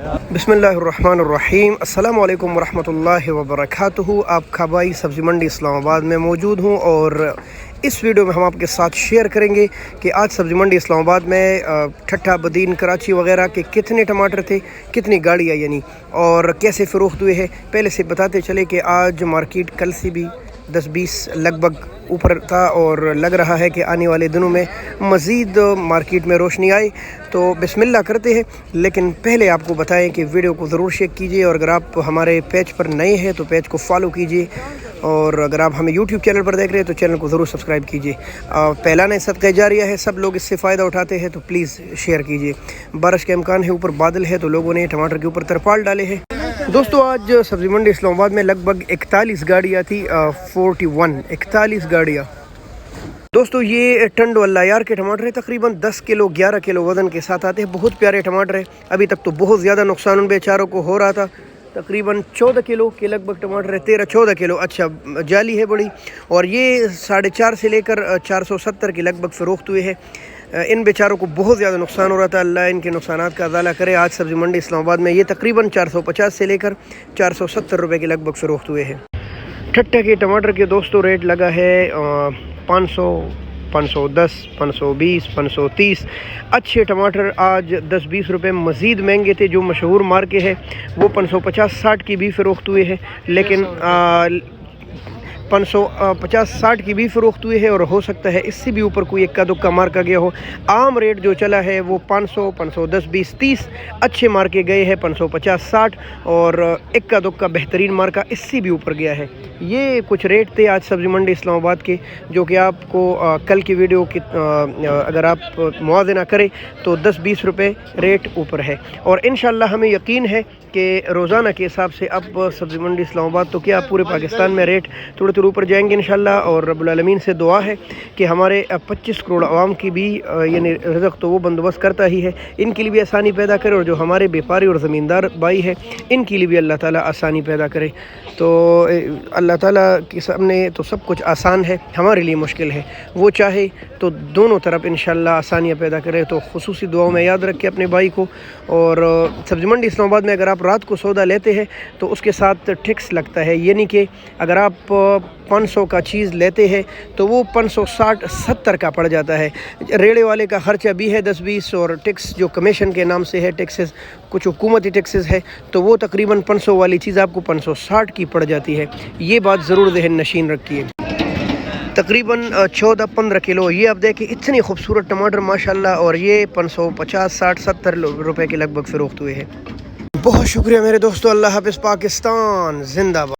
बिस्मिल्लाहिर्रहमानिर्रहीम। अस्सलाम वालेकुम वरहमतुल्लाहि वबरकातुहू। आपका भाई सब्ज़ी मंडी इस्लामाबाद में मौजूद हूँ और इस वीडियो में हम आपके साथ शेयर करेंगे कि आज सब्ज़ी मंडी इस्लामाबाद में ठट्ठा, बदीन, कराची वगैरह के कितने टमाटर थे, कितनी गाड़ियाँ यानी, और कैसे फ़रोख्त हुए हैं। पहले से बताते चले कि आज मार्केट कल से भी 10-20 लगभग ऊपर था और लग रहा है कि आने वाले दिनों में मज़ीद मार्केट में रोशनी आए। तो बिस्मिल्लाह करते हैं, लेकिन पहले आपको बताएं कि वीडियो को ज़रूर शेयर कीजिए और अगर आप हमारे पेज पर नए हैं तो पेज को फॉलो कीजिए और अगर आप हमें यूट्यूब चैनल पर देख रहे हैं तो चैनल को ज़रूर सब्सक्राइब कीजिए। पहला ने सदका जारिया है, सब लोग इससे फ़ायदा उठाते हैं तो प्लीज़ शेयर कीजिए। बारिश के इम्कान है, ऊपर बादल है तो लोगों ने टमाटर के ऊपर तरपाल डाले हैं। दोस्तों आज सब्ज़ी मंडी इस्लामाबाद में लगभग 41 गाड़ियाँ थी, 41 गाड़ियाँ। दोस्तों ये टंड वाला यार के टमाटर है, तकरीबन 10 किलो 11 किलो वज़न के साथ आते हैं। बहुत प्यारे टमाटर है। अभी तक तो बहुत ज़्यादा नुकसान उन बेचारों को हो रहा था। तकरीबन 14 किलो के लगभग टमाटर है, 13-14 किलो। अच्छा जाली है बड़ी, और ये 4.5 से लेकर 470 के लगभग फ़रोख्त हुए हैं। इन बेचारों को बहुत ज़्यादा नुकसान हो रहा था। अल्लाह इनके नुकसानात का अज़ाला करे। आज सब्ज़ी मंडी इस्लामाबाद में ये तकरीबन 450 से लेकर 470 रुपए के लगभग फ़रोख्त हुए हैं। ठट्ठा के टमाटर के दोस्तों रेट लगा है 500, 510, 520, 530। अच्छे टमाटर आज 10-20 रुपए मज़ीद महंगे थे। जो मशहूर मार्के है वो 550-60 की भी फ़रोख्त हुए हैं, लेकिन 550-60 की भी फ़रोख्त हुई है और हो सकता है इससे भी ऊपर कोई इक्का दुक्का मार्का गया हो। आम रेट जो चला है वो 500, 510, 20, 30 अच्छे मार्के गए हैं, 550-60 और इक्का दुक्का बेहतरीन मार्का इससे भी ऊपर गया है। ये कुछ रेट थे आज सब्ज़ी मंडी इस्लामाबाद के, जो कि आपको कल की वीडियो की अगर आप मुआवजना करें तो 10-20 रुपये रेट ऊपर है। और इंशाअल्लाह हमें यकीन है कि रोज़ाना के हिसाब से अब सब्ज़ी मंडी इस्लामाबाद तो क्या पूरे पाकिस्तान में रेट थोड़े थोड़े ऊपर जाएंगे इंशाअल्लाह। और रब्बुल आलमीन से दुआ है कि हमारे 25 करोड़ आवाम की भी यानी रिज़्क़ तो वो बंदोबस्त करता ही है, इनके लिए भी आसानी पैदा करे, और जो हमारे व्यापारी और ज़मींदार भाई है इनके लिए भी अल्लाह ताला आसानी पैदा करे। तो अल्लाह ताला के सामने तो सब कुछ आसान है, हमारे लिए मुश्किल है। वो चाहे तो दोनों तरफ इंशाअल्लाह आसानियाँ पैदा करे। तो खुसूसी दुआओं में याद रखें अपने भाई को। और सब्ज़ी मंडी इस्लामाबाद में अगर आप रात को सौदा लेते हैं तो उसके साथ टैक्स लगता है, यानी कि अगर आप 500 का चीज़ लेते हैं तो वो 560-70 का पड़ जाता है। रेड़े वाले का ख़र्चा भी है 10-20, और टैक्स जो कमीशन के नाम से है, टैक्सेस कुछ हुकूमती टैक्सेस है, तो वो तकरीबन 500 वाली चीज़ आपको 560 की पड़ जाती है। ये बात ज़रूर ज़हन नशीन रखिए। तकरीबन 14-15 किलो ये आप देखें, इतनी खूबसूरत टमाटर माशाल्लाह, और ये 550-60-70 रुपए के लगभग फ़रोख्त हुए हैं। बहुत शुक्रिया मेरे दोस्तों। अल्लाह हाफ़िज़। पाकिस्तान जिंदाबाद।